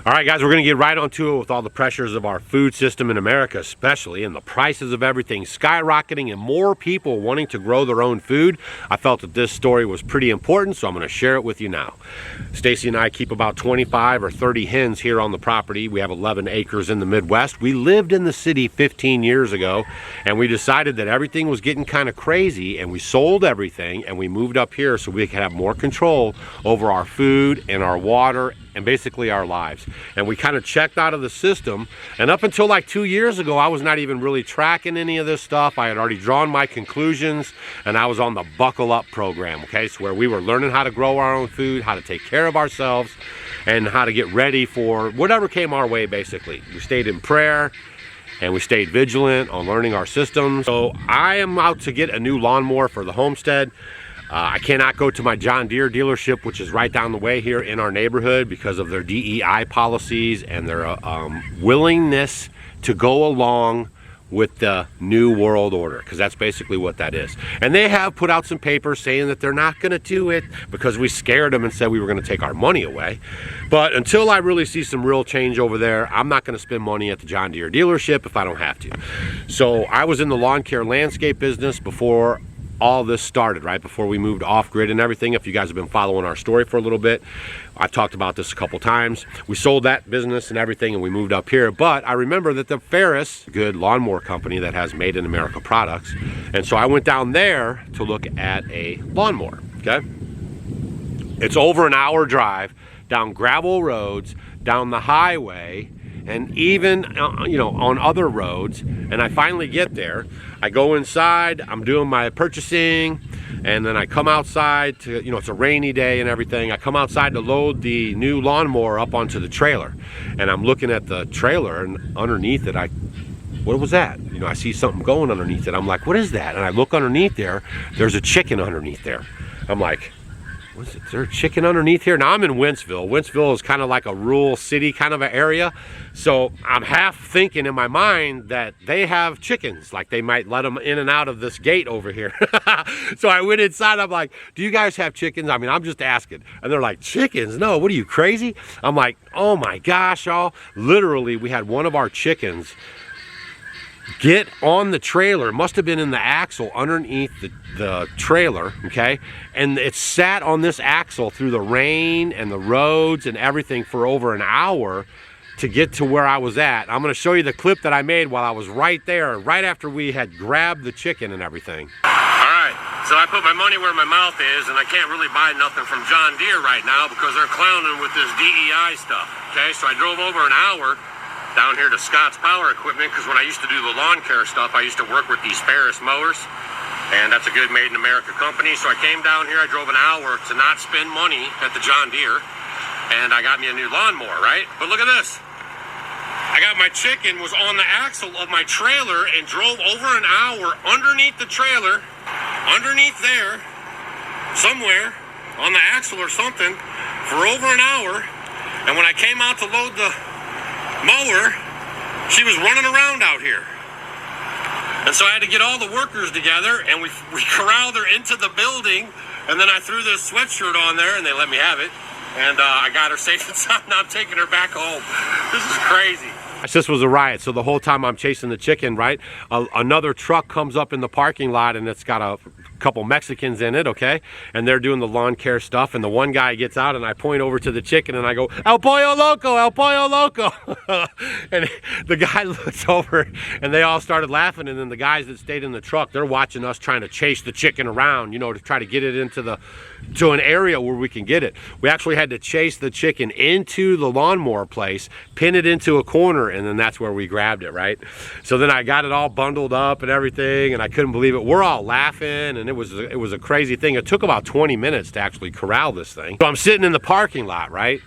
All right, guys, we're going to get right onto it with all the pressures of our food system in America, especially, and the prices of everything skyrocketing and more people wanting to grow their own food. I felt that this story was pretty important, so I'm going to share it with you now. Stacy and I keep about 25 or 30 hens here on the property. We have 11 acres in the Midwest. We lived in the city 15 years ago, and we decided that everything was getting kind of crazy, and we sold everything, and we moved up here so we could have more control over our food and our water and basically our lives. And we kind of checked out of the system, and up until like 2 years ago, I was not even really tracking any of this stuff. I had already drawn my conclusions, and I was on the buckle up program, okay? So where we were learning how to grow our own food, how to take care of ourselves, and how to get ready for whatever came our way, basically. We stayed in prayer, and we stayed vigilant on learning our systems. So I am out to get a new lawnmower for the homestead. I cannot go to my John Deere dealership, which is right down the way here in our neighborhood, because of their DEI policies and their willingness to go along with the New World Order, because that's basically what that is. And they have put out some papers saying that they're not going to do it because we scared them and said we were going to take our money away. But until I really see some real change over there, I'm not going to spend money at the John Deere dealership if I don't have to. So I was in the lawn care landscape business before all this started, right before we moved off grid and everything. If you guys have been following our story for a little bit, I've talked about this a couple times. We sold that business and everything, and we moved up here. But I remember that the Ferris, good lawnmower company that has made in America products, and so I went down there to look at a lawnmower. Okay, it's over an hour drive down gravel roads, down the highway, and even you know, on other roads. And I finally get there. I go inside, I'm doing my purchasing, and then I come outside to, you know, it's a rainy day and everything. I come outside to load the new lawnmower up onto the trailer, and I'm looking at the trailer, and underneath it, what was that? You know, I see something going underneath it. I'm like, what is that? And I look underneath there, there's a chicken underneath there. I'm like, what is it? Is there a chicken underneath here? Now I'm in Wentzville. Wentzville is kind of like a rural city kind of an area. So I'm half thinking in my mind that they have chickens, like they might let them in and out of this gate over here. So I went inside. I'm like, do you guys have chickens? I mean, I'm just asking. And they're like, chickens? No, what are you, crazy? I'm like, oh my gosh, y'all. Literally, we had one of our chickens get on the trailer. Must have been in the axle underneath the trailer, okay? And it sat on this axle through the rain and the roads and everything for over an hour to get to where I was at. I'm gonna show you the clip that I made while I was right there, right after we had grabbed the chicken and everything. All right, so I put my money where my mouth is, and I can't really buy nothing from John Deere right now because they're clowning with this DEI stuff, okay? So I drove over an hour down here to Scott's Power Equipment, because when I used to do the lawn care stuff, I used to work with these Ferris mowers, and that's a good made in America company. So I came down here, I drove an hour to not spend money at the John Deere, and I got me a new lawnmower, right? But look at this. I got my chicken was on the axle of my trailer and drove over an hour underneath the trailer, underneath there, somewhere on the axle or something, for over an hour. And when I came out to load the mower, she was running around out here. And so I had to get all the workers together, and we corralled her into the building, and then I threw this sweatshirt on there, and they let me have it, and I got her safe and sound. Now I'm taking her back home. This is crazy. This was a riot. So the whole time I'm chasing the chicken, right, another truck comes up in the parking lot, and it's got a couple Mexicans in it, okay, and they're doing the lawn care stuff, and the one guy gets out, and I point over to the chicken, and I go, El Pollo Loco, El Pollo Loco. And the guy looks over, and they all started laughing, and then the guys that stayed in the truck, they're watching us trying to chase the chicken around, you know, to try to get it into to an area where we can get it. We actually had to chase the chicken into the lawnmower place, pin it into a corner, and then that's where we grabbed it, right? So then I got it all bundled up and everything, and I couldn't believe it. We're all laughing, and it was a crazy thing. It took about 20 minutes to actually corral this thing. So I'm sitting in the parking lot, right,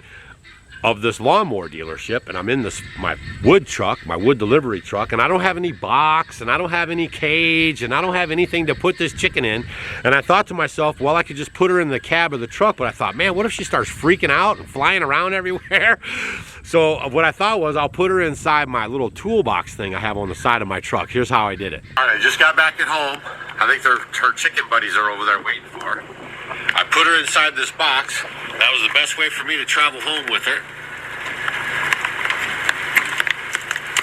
of this lawnmower dealership, and I'm in my wood truck, my wood delivery truck, and I don't have any box, and I don't have any cage, and I don't have anything to put this chicken in. And I thought to myself, well, I could just put her in the cab of the truck, but I thought, man, what if she starts freaking out and flying around everywhere? So what I thought was, I'll put her inside my little toolbox thing I have on the side of my truck. Here's how I did it. All right, I just got back at home. I think her chicken buddies are over there waiting for her. I put her inside this box. That was the best way for me to travel home with her.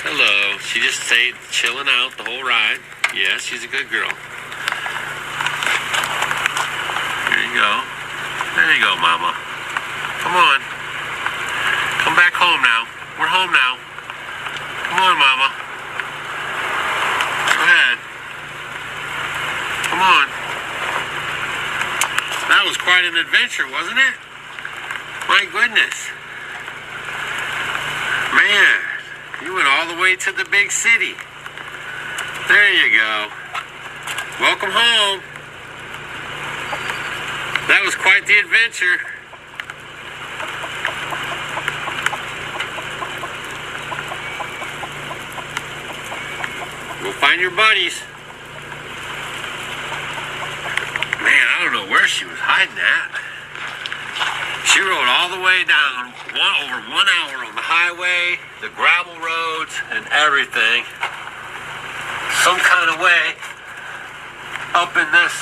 Hello. She just stayed chilling out the whole ride. Yeah, she's a good girl. There you go. There you go, Mama. Come on. Come back home now. We're home now. Come on, Mama. Go ahead. Come on. That was quite an adventure, wasn't it? My goodness. Man, you went all the way to the big city. There you go. Welcome home. That was quite the adventure. Go find your buddies. Man, I don't know where she was hiding at. She rode all the way down, over 1 hour on the highway, the gravel roads, and everything. Some kind of way up in this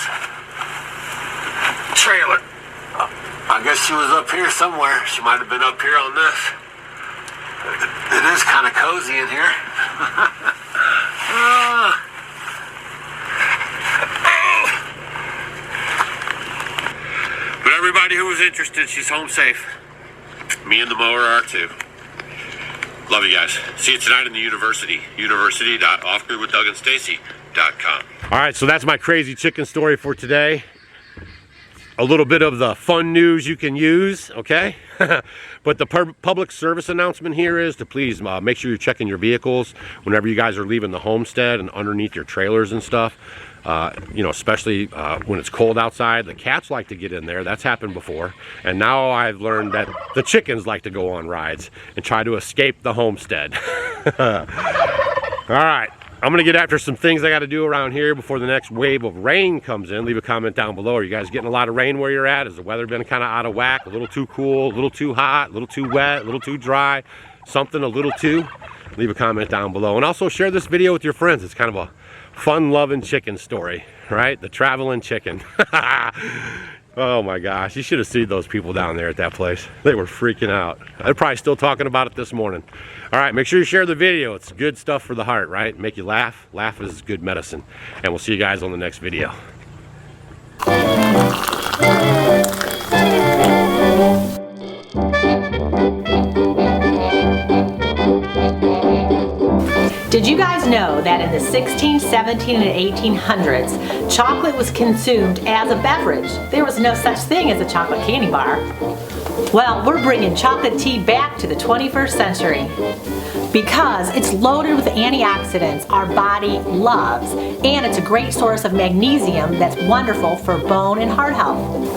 trailer. I guess she was up here somewhere. She might have been up here on this. It is kind of cozy in here. But everybody who was interested, she's home safe. Me and the mower are too. Love you guys. See you tonight in the university. University.offgridwithdougandstacy.com. All right, so that's my crazy chicken story for today. A little bit of the fun news you can use, okay? But the public service announcement here is to please make sure you're checking your vehicles whenever you guys are leaving the homestead and underneath your trailers and stuff. You know, especially when it's cold outside. The cats like to get in there. That's happened before. And now I've learned that the chickens like to go on rides and try to escape the homestead. All right. I'm going to get after some things I got to do around here before the next wave of rain comes in. Leave a comment down below. Are you guys getting a lot of rain where you're at? Has the weather been kind of out of whack? A little too cool, a little too hot, a little too wet, a little too dry, something a little too? Leave a comment down below. And also share this video with your friends. It's kind of a fun-loving chicken story, right? The traveling chicken. Oh my gosh, you should have seen those people down there at that place. They were freaking out. They're probably still talking about it this morning. All right, make sure you share the video. It's good stuff for the heart, right? Make you laugh. Laugh is good medicine. And we'll see you guys on the next video. Did you guys know that in the 16, 17, and 1800s, chocolate was consumed as a beverage? There was no such thing as a chocolate candy bar. Well, we're bringing chocolate tea back to the 21st century because it's loaded with antioxidants our body loves, and it's a great source of magnesium that's wonderful for bone and heart health.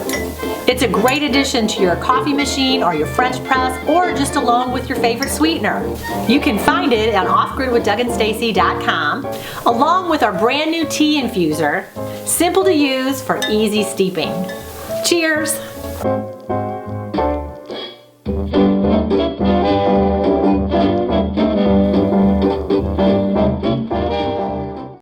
It's a great addition to your coffee machine or your French press, or just along with your favorite sweetener. You can find it on offgridwithdougandstacy.com, along with our brand new tea infuser, simple to use for easy steeping. Cheers!